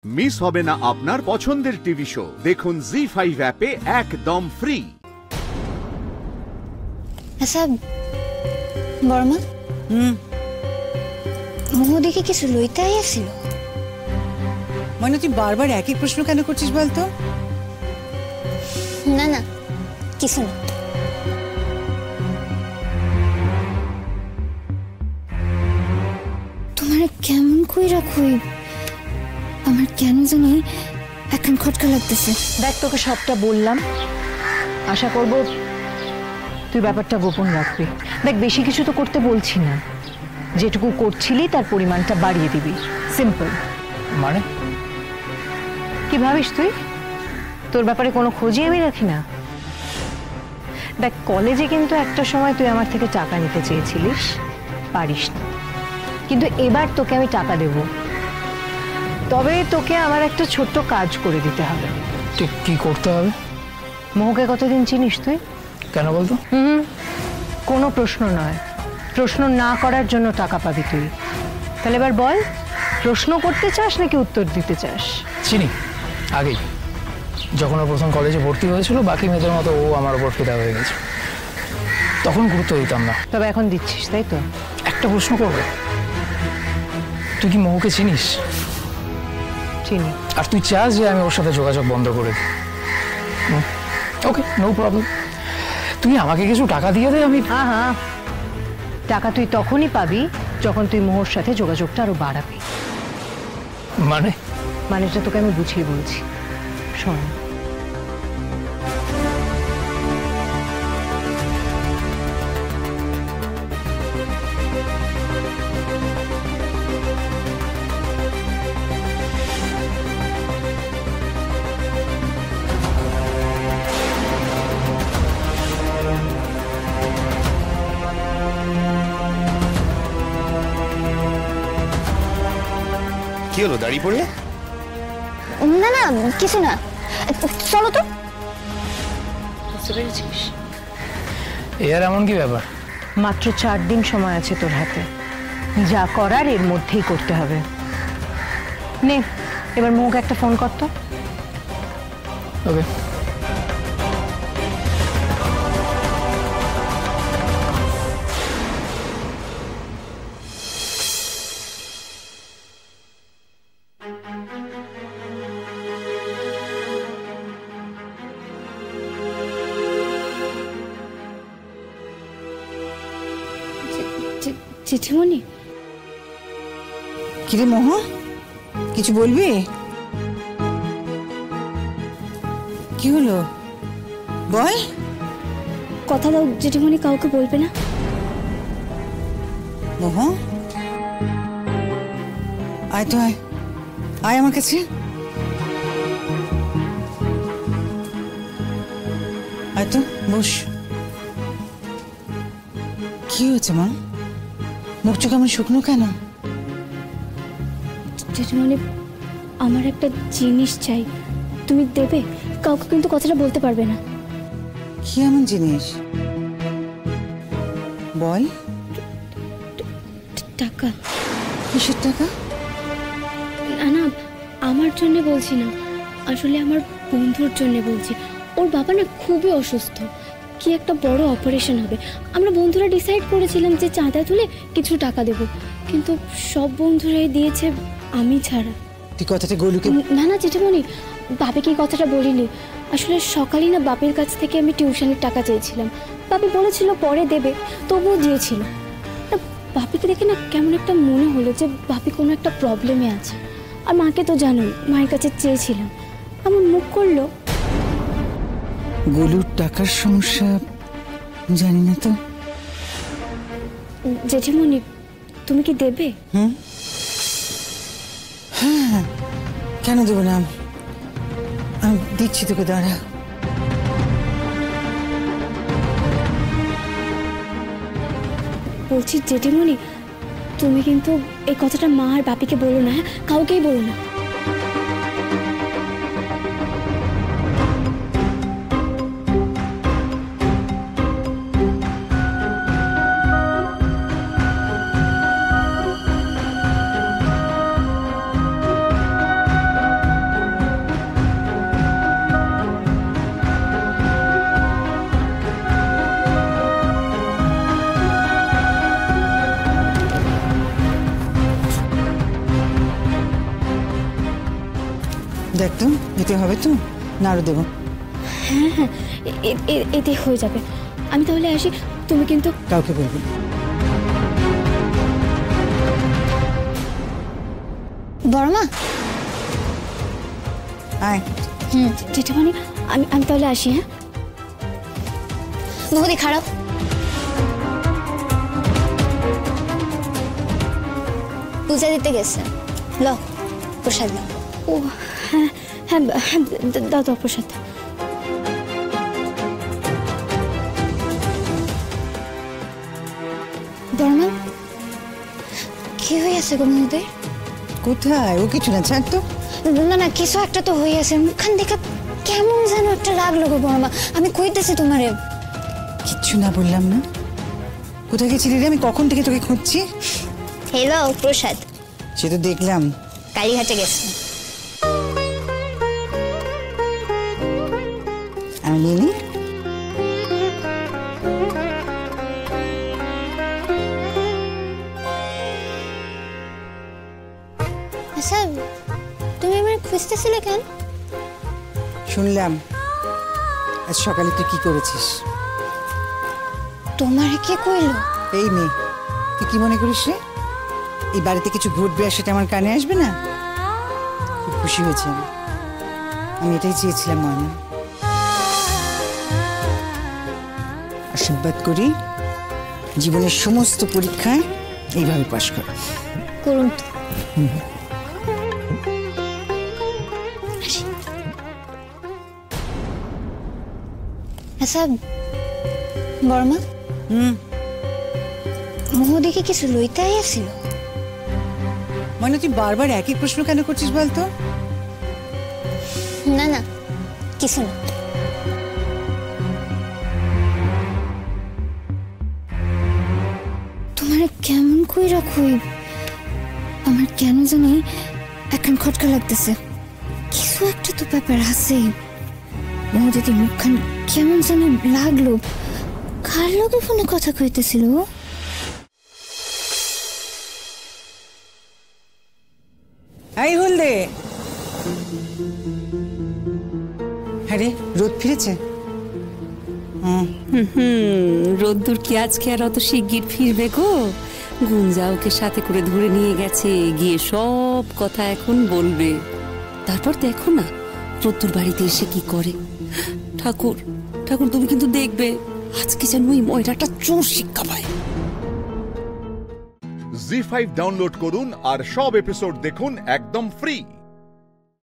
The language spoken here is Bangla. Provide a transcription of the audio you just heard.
মিস হবে না আপনার পছন্দের টিভি শো। দেখুন জি5 অ্যাপে একদম ফ্রি। আচ্ছা বর্মা, মোহ দেখে কিছু লইতে আইয়াছিল? মানে তুই বারবার একই প্রশ্ন কেন করছিস বলতো? না না, কিছু না। তোমার কেমন কইরা কই, আমার কেন জানি এখন খটকা লাগতেছে। দেখ, তোকে সবটা বললাম, আশা করব তুই ব্যাপারটা গোপন রাখবি। দেখ, বেশি কিছু তো করতে বলছি না, যেটুকু করছিলি তার পরিমাণটা বাড়িয়ে দিবি, সিম্পল। মানে কি ভাবিস তুই? তোর ব্যাপারে কোনো খোঁজই আমি রাখি না? দেখ, কলেজে কিন্তু একটা সময় তুই আমার থেকে টাকা নিতে চেয়েছিলিস, পারিস না, কিন্তু এবার তোকে আমি টাকা দেব। তবে তোকে আমার একটা ছোট্ট কাজ করে দিতে হবে। ঠিক কি করতে হবে? মোহকে কতদিন চিনিস তুই? কেন বলতো? কোনো প্রশ্ন নয়, প্রশ্ন না করার জন্য টাকা পাবি তুই। তাহলে এবার বল, প্রশ্ন করতে চাস নাকি উত্তর দিতে চাস? চিনি, আগেই যখন ও প্রথম কলেজে ভর্তি হয়েছিল, বাকি মেয়েদের মতো ও আমার উপর ফিদা হয়ে গেছে। তখন গুরুত্ব দিতাম না, তবে এখন দিচ্ছিস, তাই তো? একটা প্রশ্ন করবো, তুই কি মোহকে চিনিস? চিনি। আর তুই চাস যে আমি ওর সাথে যোগাযোগ বন্ধ করে দিই? ওকে, নো প্রবলেম, তুই আমাকে কিছু টাকা দিয়ে দে। আমি হ্যাঁ, টাকা তুই তখনই পাবি যখন তুই মোহর সাথে যোগাযোগটা আরো বাড়াবি। মানেটা তোকে আমি বুঝিয়ে বলছি, শোন। কি হলো, দাঁড়িয়ে পড়লে? না না, কিছু না, চলো তো। বুঝতে পেরেছিস? এর এমন কি ব্যাপার? মাত্র 4 দিন সময় আছে তোর হাতে, যা করার এর মধ্যেই করতে হবে। নে, এবার মোহকে একটা ফোন কর তো। ওকে। চিঠিমণি, কিরে মোহ, কিছু বলবি? কি হলো বল? কথা দাও জেঠিমণি, কাউকে বলবে না। মোহ, আয় তো, আয় আয় আমার কাছে। আয় তো, বস। কি হয়েছে মা? মুখ চোখ আমার শুকনো কেন? জেঠিমণি, আমার একটা জিনিস চাই, তুমি দেবে? কাউকে কিন্তু কথাটা বলতে পারবে না। কি এমন জিনিস বল? টাকা। কিসের টাকা? না না, আমার জন্য বলছি না, আসলে আমার বন্ধুর জন্য বলছি। ওর বাবা না খুবই অসুস্থ, কি একটা বড় অপারেশন হবে। আমরা বন্ধুরা ডিসাইড করেছিলাম যে চাঁদা তুলে কিছু টাকা দেব, কিন্তু সব বন্ধুরাই দিয়েছে, আমি ছাড়া। তুই কথাটা গোলুকে? না না জেঠিমণি, বাপিকে কথাটা বলিনি। আসলে সকালেই না বাপের কাছ থেকে আমি টিউশনের টাকা চেয়েছিলাম, বাপি বলেছিল পরে দেবে, তবুও দিয়েছিল। বাপিকে দেখে না কেমন একটা মনে হলো যে বাপি কোনো একটা প্রবলেমে আছে। আর মাকে তো জানোই, মায়ের কাছে চেয়েছিলাম, এমন মুখ করলো। গোলুর টাকার সমস্যা জানি না তো। জেঠিমণি, তুমি কি দেবে? হ্যাঁ, কেন দেবো না? আমি দিচ্ছি তোকে, দাঁড়া। বলছি জেঠিমণি, তুমি কিন্তু এই কথাটা মা আর বাপিকে বলো না, হ্যাঁ? কাউকেই বলো না। দেখ তো, এতে হবে তো, না আরো দেবো? এতে হয়ে যাবে। আমি তাহলে আসি, তুমি কিন্তু কাউকে বলবি না। বড় মা। আয়। জেঠিমণি, আমি তাহলে আসি। হ্যাঁ বৌদি খারাপ। পূজা দিতে গেছে, ল প্রসাদ দাও। ও হ্যাঁ হ্যাঁ হ্যাঁ, দাও দাও প্রসাদ। বর্মা, কি হইয়াছে গো মহোদয়? কোথায়? ও কিছু না, ছাড় তো। না না, কিছু একটা তো হইয়াছে। মুখখান দেখা কেমন যেন একটা লাগলো গো বর্মা। আমি কইতেছি তোমারে। কিচ্ছু না বললাম না? কোথায় গেছিলি রে? আমি কখন থেকে তোকে খুঁজছি। হ্যালো প্রসাদ। সে তো দেখলাম। কালীঘাটে গেছে। আমি নিয়ে নি। আচ্ছা, তুমি আমার খুঁজতেছিলে কেন? শুনলাম আজ সকালে তুই কি করেছিস। তোমার কে কইলো? এই মেয়ে, তুই কি মনে করিস রে এই বাড়িতে কিছু ঘটবে আর সেটা আমার কানে আসবে না? খুব খুশি হয়েছি আমি এটাই চেয়েছিলাম ময়না। আশীর্বাদ করি জীবনের সমস্ত পরীক্ষায় এইভাবে পাশ কর। করুন তো। আচ্ছা বর্মা, মহোদয়কে কিছু লইতে আইয়াছিল? ময়না, তুই বারবার একই প্রশ্ন কেন করছিস বলতো? না না, কিছু না। তোমার কেমন কইরা কই, আমার কেন জানি এখন খটকা লাগতেছে। কিছু একটা তো ব্যাপার আছে। মহোদয়কে মুখখান কেমন জানি লাগলো। কার লগে ফোনে কথা কইতেছিল? এই হলদে, হ্যাঁ রে, রোদ ফিরেছে? রোদ্দুর কি আজকে আর অত শিগগির ফিরবে গো? গুঞ্জা ওকে সাথে করে ধরে নিয়ে গেছে, গিয়ে সব কথা এখন বলবে। তারপর দেখো না রোদ্দুর বাড়িতে এসে কি করে। ঠাকুর ঠাকুর, তুমি কিন্তু দেখবে আজকে যেন ওই ময়রাটা চোর শিক্ষা পায়। জি5 ডাউনলোড করুন আর সব এপিসোড দেখুন একদম ফ্রি।